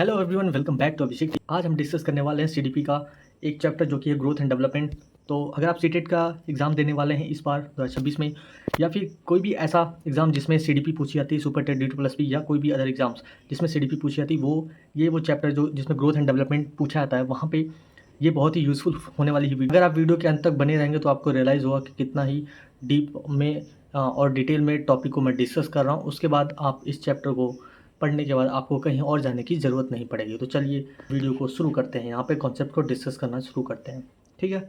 Hello everyone, welcome back to Abhishek. आज हम discuss करने वाले हैं सीडीपी का एक चैप्टर जो कि है ग्रोथ एंड डेवलपमेंट। तो अगर आप सीटेट का एग्ज़ाम देने वाले हैं इस बार 2026 में, या फिर कोई भी ऐसा एग्ज़ाम जिसमें सीडीपी पूछी जाती है, सुपर टेट D2+P या कोई भी अदर एग्जाम्स जिसमें सीडीपी पूछी जाती है, वो चैप्टर जो जिसमें ग्रोथ एंड डेवलपमेंट पूछा जाता है, वहाँ पे ये बहुत ही यूज़फुल होने वाली है वीडियो। अगर आप वीडियो के अंत तक बने रहेंगे तो आपको रियलाइज़ होगा कि कितना ही डीप में और डिटेल में टॉपिक को मैं डिस्कस कर रहा हूँ। उसके बाद आप इस चैप्टर को पढ़ने के बाद आपको कहीं और जाने की ज़रूरत नहीं पड़ेगी। तो चलिए वीडियो को शुरू करते हैं, यहाँ पे कॉन्सेप्ट को डिस्कस करना शुरू करते हैं। ठीक है,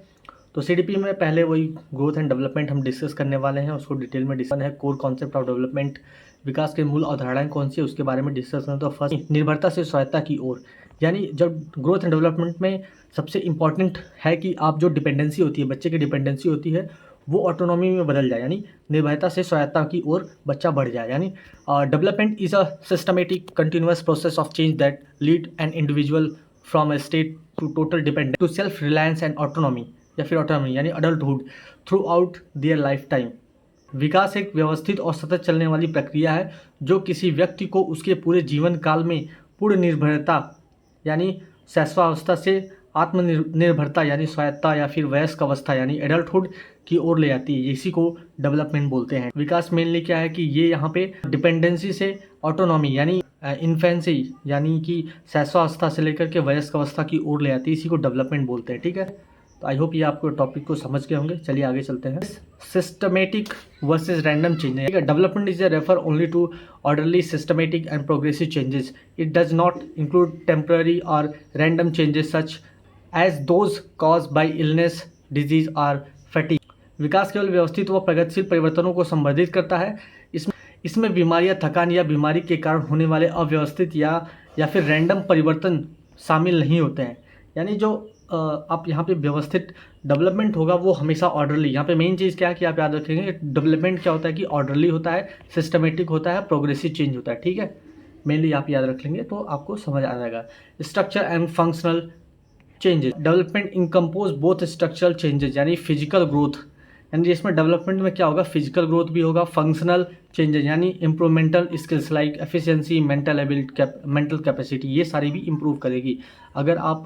तो सीडीपी में पहले वही ग्रोथ एंड डेवलपमेंट हम डिस्कस करने वाले हैं, उसको डिटेल में डिस्कस है। कोर कॉन्सेप्ट ऑफ डेवलपमेंट, विकास के मूल अवधारणाएं कौन सी है उसके बारे में डिस्कस करना। तो फर्स्ट, निर्भरता से स्वायत्ता की ओर, यानी जब ग्रोथ एंड डेवलपमेंट में सबसे इंपॉर्टेंट है कि आप जो डिपेंडेंसी होती है, बच्चे की डिपेंडेंसी होती है, वो ऑटोनॉमी में बदल जाए, यानी निर्भरता से स्वायत्ता की ओर बच्चा बढ़ जाए। यानी development is a systematic continuous process of change that lead an individual from a state to total dependence to self reliance and autonomy, या फिर ऑटोनॉमी यानी adulthood throughout their lifetime. विकास एक व्यवस्थित और सतत चलने वाली प्रक्रिया है जो किसी व्यक्ति को उसके पूरे जीवन काल में पूर्ण निर्भरता यानी शैशवावस्था से आत्मनिर्भरता यानी स्वायत्ता या फिर वयस्क अवस्था यानी एडल्टहुड की ओर ले जाती है। इसी को डेवलपमेंट बोलते हैं। विकास मेनली क्या है कि ये यहाँ पे डिपेंडेंसी से ऑटोनॉमी यानी इन्फेंसी यानी कि शैशवावस्था से लेकर के वयस्क अवस्था की ओर ले जाती है। इसी को डेवलपमेंट बोलते हैं। ठीक है, तो आई होप ये आपको टॉपिक को समझ गए होंगे। चलिए आगे चलते हैं। Systematic versus random changes. Development is a refer only to orderly, systematic and progressive changes. It does not include temporary or random changes such as those caused by illness, disease or fatigue. विकास केवल व्यवस्थित व प्रगतिशील परिवर्तनों को संवर्धित करता है। इसमें बीमारियां, थकान या बीमारी के कारण होने वाले अव्यवस्थित या फिर रैंडम परिवर्तन शामिल नहीं होते हैं। यानी जो आप यहाँ पे व्यवस्थित डेवलपमेंट होगा वो हमेशा ऑर्डरली। यहाँ पे मेन चीज़ क्या है कि आप याद रखेंगे, डेवलपमेंट क्या होता है कि ऑर्डरली होता है, सिस्टमेटिक होता है, प्रोग्रेसिव चेंज होता है। ठीक है, मेनली आप याद रख लेंगे तो आपको समझ आ जाएगा। Structure and functional changes. Development encompass both structural changes यानी फिजिकल ग्रोथ, यानी इसमें डेवलपमेंट में क्या होगा, फिजिकल ग्रोथ भी होगा, फंक्शनल चेंजेस यानी improvemental skills like efficiency, mental ability, mental capacity, ये सारी भी इंप्रूव करेगी। अगर आप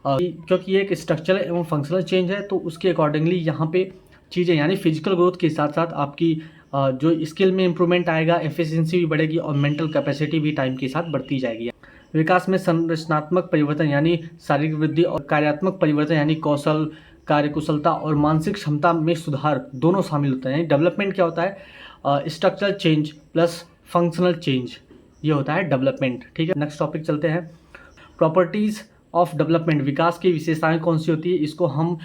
क्योंकि ये एक स्ट्रक्चरल एवं फंक्शनल चेंज है तो उसके अकॉर्डिंगली यहाँ पे चीज़ें यानी फिजिकल ग्रोथ के साथ साथ आपकी जो स्किल में इंप्रूवमेंट आएगा, एफिशिएंसी भी बढ़ेगी और मेंटल कैपेसिटी भी टाइम के साथ बढ़ती जाएगी। विकास में संरचनात्मक परिवर्तन यानी शारीरिक वृद्धि और कार्यात्मक परिवर्तन यानी कौशल, कार्यकुशलता और मानसिक क्षमता में सुधार दोनों शामिल होते हैं। यानी डेवलपमेंट क्या होता है, structural change plus functional change, ये होता है डेवलपमेंट। ठीक है, नेक्स्ट टॉपिक चलते हैं। प्रॉपर्टीज़ ऑफ डेवलपमेंट, विकास की विशेषताएं कौन सी होती है, इसको हम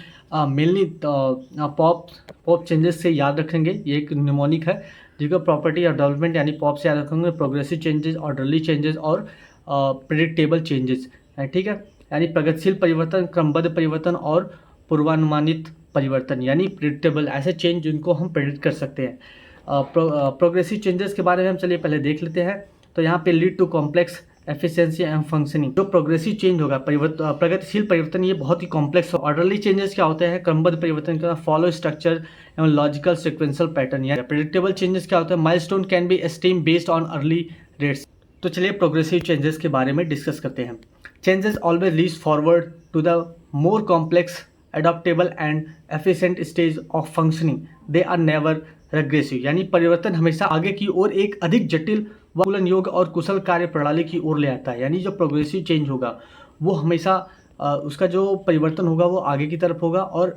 मेनली पॉप चेंजेस से याद रखेंगे। ये एक निमोनिक है जिसको प्रॉपर्टी ऑफ डेवलपमेंट यानी पॉप से याद रखेंगे। प्रोग्रेसिव चेंजेस, ऑर्डरली चेंजेस और प्रेडिक्टेबल चेंजेस। ठीक है, यानी प्रगतिशील परिवर्तन, क्रमबद्ध परिवर्तन और पूर्वानुमानित परिवर्तन यानी प्रेडिक्टेबल, ऐसे चेंज जिनको हम प्रेडिक्ट कर सकते हैं। प्रोग्रेसिव चेंजेस के बारे में हम चलिए पहले देख लेते हैं। तो यहाँ पे lead to complex efficiency and functioning. जो प्रोग्रेसिव चेंज होगा, प्रगतिशील परिवर्तन, ये बहुत ही कॉम्प्लेक्स। ऑर्डरली चेंजेस क्या होते हैं, क्रमबद्ध परिवर्तन का फॉलो स्ट्रक्चर एवं लॉजिकल सिक्वेंशियल पैटर्न। या प्रेडिक्टेबल चेंजेस क्या होता है, milestone can be esteem based on early rates. तो चलिए प्रोग्रेसिव चेंजेस के बारे में डिस्कस करते हैं। Changes always leads forward to the more complex, adaptable and efficient stage of functioning, they are never regressive. यानी परिवर्तन हमेशा आगे की ओर एक अधिक जटिल, अनुकूलन योग्य और कुशल कार्य प्रणाली की ओर ले आता है। यानी जो प्रोग्रेसिव चेंज होगा वो हमेशा उसका जो परिवर्तन होगा वो आगे की तरफ होगा और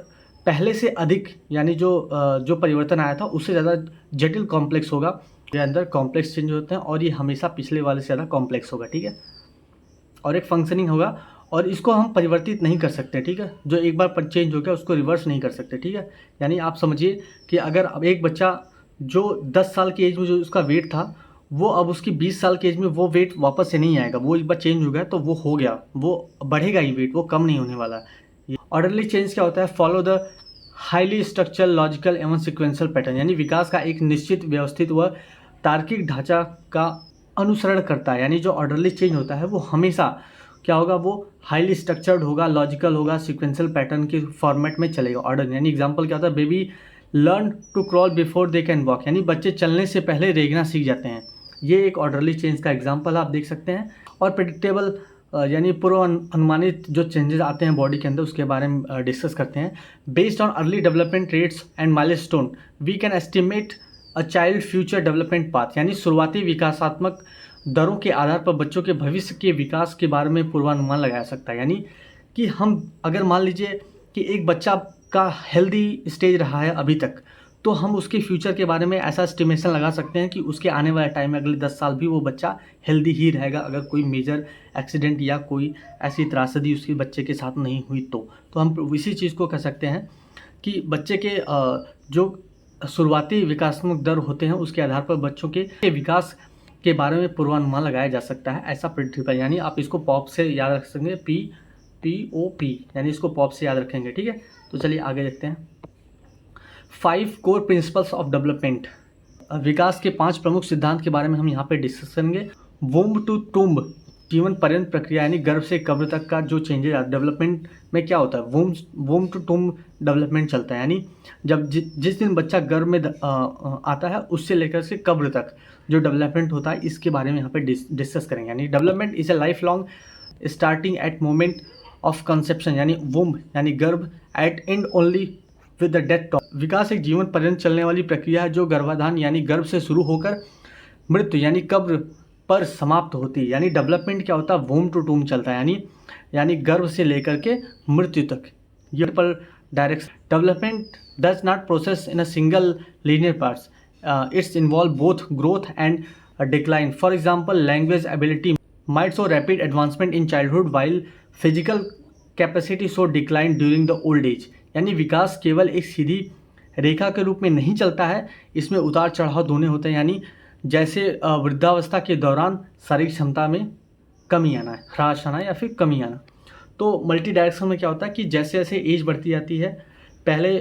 पहले से अधिक, यानी जो परिवर्तन आया था उससे ज़्यादा जटिल कॉम्प्लेक्स होगा। ये अंदर कॉम्प्लेक्स चेंज होते हैं और ये हमेशा पिछले वाले से ज़्यादा कॉम्प्लेक्स होगा। ठीक है, और एक फंक्शनिंग होगा और इसको हम परिवर्तित नहीं कर सकते। ठीक है, जो एक बार चेंज हो गया उसको रिवर्स नहीं कर सकते। ठीक है, यानी आप समझिए कि अगर अब एक बच्चा जो 10 साल की एज में जो उसका वेट था वो अब उसकी 20 साल की एज में वो वेट वापस से नहीं आएगा। वो एक बार चेंज हो गया तो वो हो गया, वो बढ़ेगा ही वेट, वो कम नहीं होने वाला। ऑर्डरली चेंज क्या होता है, follow the highly structural, logical एवं सिक्वेंशियल पैटर्न। यानी विकास का एक निश्चित, व्यवस्थित व तार्किक ढांचा का अनुसरण करता है। यानी जो ऑर्डरली चेंज होता है वो हमेशा क्या होगा, वो हाईली स्ट्रक्चर्ड होगा, लॉजिकल होगा, सिक्वेंशियल पैटर्न के फॉर्मेट में चलेगा। ऑर्डर यानी एग्जांपल क्या होता है, baby learn to crawl before they can walk, यानी बच्चे चलने से पहले रेंगना सीख जाते हैं। ये एक ऑर्डरली चेंज का एग्जांपल आप देख सकते हैं। और प्रेडिक्टेबल यानी पूर्व अनुमानित जो चेंजेस आते हैं बॉडी के अंदर उसके बारे में डिस्कस करते हैं। Based on early development rates and milestone we can estimate a child future development path, यानी शुरुआती विकासात्मक दरों के आधार पर बच्चों के भविष्य के विकास के बारे में पूर्वानुमान लगाया सकता है। यानी कि हम अगर मान लीजिए कि एक बच्चा का हेल्दी स्टेज रहा है अभी तक, तो हम उसके फ्यूचर के बारे में ऐसा एस्टिमेशन लगा सकते हैं कि उसके आने वाले टाइम में अगले 10 साल भी वो बच्चा हेल्दी ही रहेगा, अगर कोई मेजर एक्सीडेंट या कोई ऐसी त्रासदी उसके बच्चे के साथ नहीं हुई तो हम इसी चीज़ को कह सकते हैं कि बच्चे के जो शुरुआती विकासात्मक दर होते हैं उसके आधार पर बच्चों के विकास के बारे में पूर्वानुमान लगाया जा सकता है, ऐसा प्रिंसिपल। यानी आप इसको पॉप से याद रख सकेंगे, POP, यानी इसको पॉप से याद रखेंगे, ठीक है। तो चलिए आगे देखते हैं। 5 कोर प्रिंसिपल्स ऑफ डेवलपमेंट, विकास के 5 प्रमुख सिद्धांत के बारे में हम यहाँ पे डिस्कस करेंगे। वुम्ब टू टुम्ब, जीवन पर्यंत प्रक्रिया, यानी गर्भ से कब्र तक का जो चेंजेस डेवलपमेंट में क्या होता है, वुम्ब टू टुम्ब डेवलपमेंट चलता है। यानी जब जिस दिन बच्चा गर्भ में आता है उससे लेकर से कब्र तक जो डेवलपमेंट होता है इसके बारे में यहाँ पे डिस्कस करेंगे। यानी development is a life long starting at moment of conception, यानी वुम्ब यानी गर्भ, at end only with the death. विकास एक जीवन पर्यंत चलने वाली प्रक्रिया है जो गर्भाधान यानी गर्भ से शुरू होकर मृत्यु यानी कब्र पर समाप्त होती है। यानी डेवलपमेंट क्या होता है, वूम टू टूम चलता है, यानी गर्भ से लेकर के मृत्यु तक ये पर direct. Development does not process in a single linear parts, it's involve both growth and decline. For example language ability might show rapid advancement in childhood while physical capacity show decline during the old age. यानी विकास केवल एक सीधी रेखा के रूप में नहीं चलता है, इसमें उतार चढ़ाव दोनों होते हैं। यानी जैसे वृद्धावस्था के दौरान शारीरिक क्षमता में कमी आना, ह्रास आना या फिर कमी आना। तो मल्टी डायरेक्शन में क्या होता है कि जैसे जैसे एज बढ़ती जाती है, पहले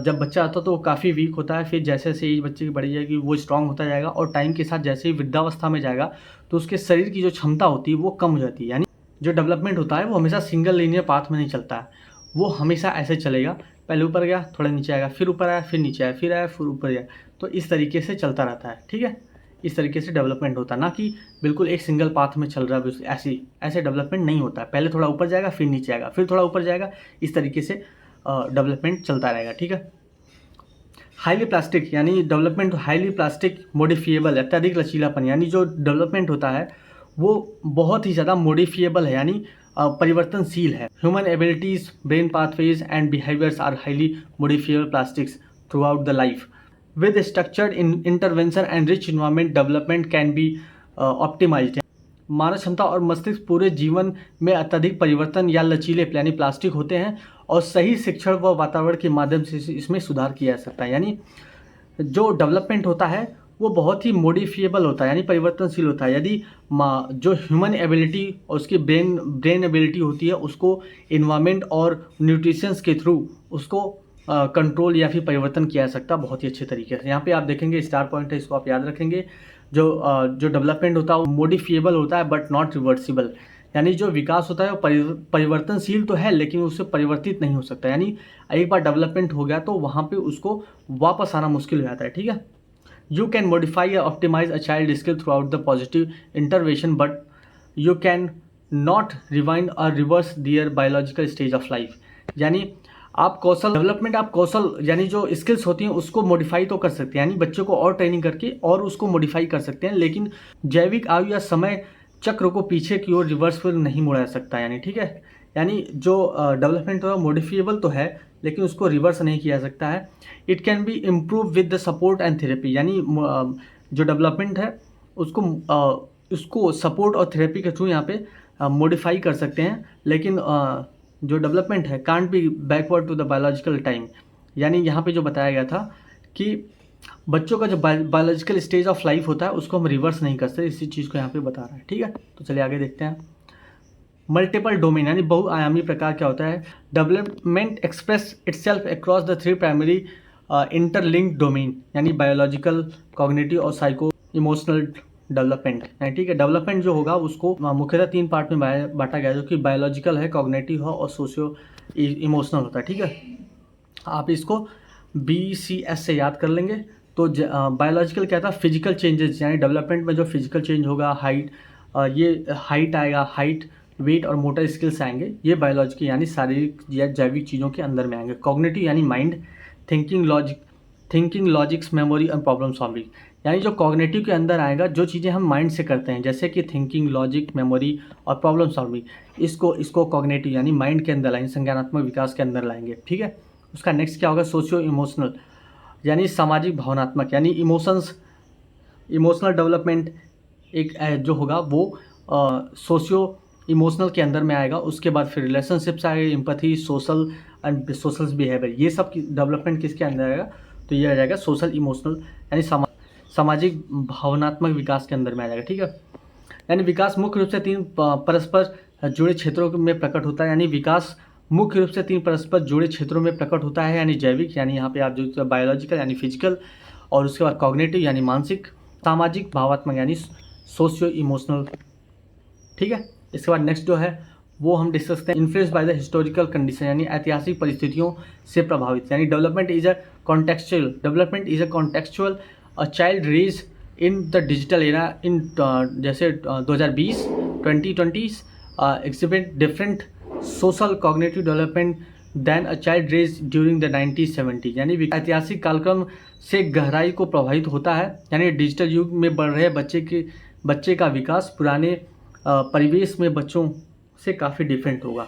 जब बच्चा आता है तो वो काफ़ी वीक होता है, फिर जैसे जैसे एज बच्चे की बढ़ी जाएगी वो स्ट्रांग होता जाएगा, और टाइम के साथ जैसे ही वृद्धावस्था में जाएगा तो उसके शरीर की जो क्षमता होती है वो कम हो जाती है। यानी जो डेवलपमेंट होता है वो हमेशा सिंगल लीनियर पाथ में नहीं चलता है, वो हमेशा ऐसे चलेगा, पहले ऊपर गया थोड़ा नीचे आएगा, फिर ऊपर आया फिर नीचे आया, फिर आया फिर ऊपर गया, तो इस तरीके से चलता रहता है, ठीक है। इस तरीके से डेवलपमेंट होता है, ना कि बिल्कुल एक सिंगल पाथ में चल रहा है, ऐसे डेवलपमेंट नहीं होता है। पहले थोड़ा ऊपर जाएगा फिर नीचे आएगा फिर थोड़ा ऊपर जाएगा, इस तरीके से डेवलपमेंट चलता रहेगा, ठीक है। हाईली प्लास्टिक, यानी डेवलपमेंट हाईली प्लास्टिक मॉडिफिएबल, अत्यधिक लचीलापन, यानी जो डेवलपमेंट होता है वो बहुत ही ज़्यादा मॉडिफिएबल है, यानी परिवर्तनशील है। Human abilities, brain pathways and behaviours are highly modifiable plastics throughout the life. With structured intervention and rich environment, development can be optimized। मानव क्षमता और मस्तिष्क पूरे जीवन में अत्यधिक परिवर्तन या लचीले यानी प्लास्टिक होते हैं, और सही शिक्षण व वातावरण के माध्यम से इसमें सुधार किया जा सकता है। यानी जो डेवलपमेंट होता है वो बहुत ही मॉडिफिएबल होता है, यानी परिवर्तनशील होता है। यदि जो ह्यूमन एबिलिटी और उसकी ब्रेन एबिलिटी होती है उसको इन्वायरमेंट और न्यूट्रिशंस के थ्रू उसको कंट्रोल या फिर परिवर्तन किया जा सकता है बहुत ही अच्छे तरीके से। यहाँ पे आप देखेंगे स्टार पॉइंट है, इसको आप याद रखेंगे। जो डेवलपमेंट होता है वो मॉडिफिएबल होता है बट नॉट रिवर्सिबल, यानी जो विकास होता है वो परिवर्तनशील तो है लेकिन उससे परिवर्तित नहीं हो सकता। यानी एक बार डेवलपमेंट हो गया तो वहाँ पे उसको वापस आना मुश्किल हो जाता है, ठीक है। यू कैन मॉडिफाई या optimise a child skill throughout the positive intervention, but you can not rewind और reverse their biological stage of life. यानी आप कौशल डेवलपमेंट, आप कौशल यानी जो स्किल्स होती हैं उसको मॉडिफाई तो कर सकते हैं, यानी बच्चों को और ट्रेनिंग करके और उसको मॉडिफाई कर सकते हैं, लेकिन जैविक आयु या समय चक्र को पीछे की ओर रिवर्स नहीं मोड़ा जा सकता, यानी ठीक है। यानी जो डेवलपमेंट हो मॉडिफिएबल तो है लेकिन उसको रिवर्स नहीं किया जा सकता है। It can be improve with the support and therapy, यानी जो डेवलपमेंट है उसको सपोर्ट और थेरेपी के थ्रू यहाँ पे मॉडिफाई कर सकते हैं, लेकिन जो डेवलपमेंट है can't be backward to the biological time. यानी यहाँ पे जो बताया गया था कि बच्चों का जो बायोलॉजिकल स्टेज ऑफ लाइफ होता है उसको हम रिवर्स नहीं कर सकते, इसी चीज़ को यहाँ पे बता रहा है, ठीक है। तो चलिए आगे देखते हैं। मल्टीपल डोमेन, यानी बहुआयामी प्रकार क्या होता है। Development express itself across the 3 primary interlinked domain, यानी बायोलॉजिकल, कॉग्निटिव और साइको इमोशनल डेवलपमेंट, ठीक है। डेवलपमेंट जो होगा उसको मुख्यतः 3 पार्ट में बांटा गया, जो कि बायोलॉजिकल है, कॉग्निटिव है और सोशियो इमोशनल होता है, ठीक है। आप इसको BCS से याद कर लेंगे। तो बायोलॉजिकल क्या था, फिजिकल चेंजेस, यानी डेवलपमेंट में जो फिजिकल चेंज होगा, हाइट, ये हाइट आएगा, हाइट वेट और मोटर स्किल्स आएंगे, ये बायोलॉजिकल यानी शारीरिक या जैविक चीज़ों के अंदर में आएंगे। कॉग्निटिव यानी माइंड, थिंकिंग लॉजिक्स, मेमोरी और प्रॉब्लम सॉल्विंग, यानी जो कॉग्निटिव के अंदर आएगा, जो चीज़ें हम माइंड से करते हैं जैसे कि थिंकिंग, लॉजिक, मेमोरी और प्रॉब्लम सॉल्विंग, इसको कॉग्निटिव यानी माइंड के अंदर लाएंगे, संज्ञानात्मक विकास के अंदर लाएंगे। ठीक है, उसका नेक्स्ट क्या होगा, सोशियो इमोशनल यानी सामाजिक भावनात्मक, यानी इमोशनल डेवलपमेंट एक जो होगा वो सोशियो इमोशनल के अंदर में आएगा। उसके बाद फिर रिलेशनशिप्स आएगा, empathy, social and social behaviour, ये सब डेवलपमेंट किसके अंदर आएगा, तो ये आ जाएगा सोशल इमोशनल यानी सामाजिक भावनात्मक विकास के अंदर में आ जाएगा। ठीक है, यानी विकास मुख्य रूप से तीन परस्पर जुड़े क्षेत्रों में प्रकट होता है, यानी विकास मुख्य रूप से तीन परस्पर जुड़े क्षेत्रों में प्रकट होता है, यानी जैविक यानी यहाँ पे आप जो बायोलॉजिकल यानी फिजिकल, और उसके बाद कॉग्निटिव यानी मानसिक, सामाजिक भावात्मक यानी सोशियो इमोशनल। ठीक है, इसके बाद नेक्स्ट जो है वो हम डिस्कस करते हैं influence by the historical condition, यानी ऐतिहासिक परिस्थितियों से प्रभावित, यानी development is a contextual a child raise in the digital era in जैसे 2020 2020 exhibit different social cognitive development than a child raise during the 1970, यानी ऐतिहासिक कालक्रम से गहराई को प्रभावित होता है, यानी डिजिटल युग में बढ़ रहे बच्चे का विकास पुराने परिवेश में बच्चों से काफ़ी डिफरेंट होगा।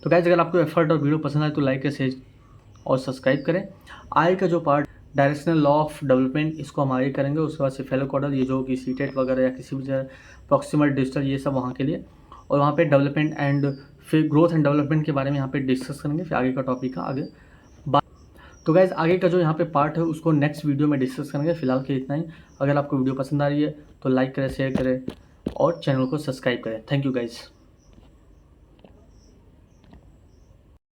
तो गाइस, अगर आपको एफर्ट और वीडियो पसंद आए तो लाइक, शेयर और सब्सक्राइब करें। आगे का जो part directional law of development, इसको हम आगे करेंगे। उसके बाद सेफेलोकॉर्डल, ये जो कि सीटेट वगैरह या किसी भी प्रॉक्सिमल डिजिटल, ये सब वहाँ के लिए, और वहाँ पे डेवलपमेंट एंड फिर ग्रोथ एंड डेवलपमेंट के बारे में यहाँ पे डिस्कस करेंगे। फिर आगे का टॉपिक का आगे बात। तो गाइज, आगे का जो यहाँ पे पार्ट है उसको नेक्स्ट वीडियो में डिस्कस करेंगे। फिलहाल के इतना ही। अगर आपको वीडियो पसंद आ रही है तो लाइक करें, शेयर करें और चैनल को सब्सक्राइब करें। Thank you guys.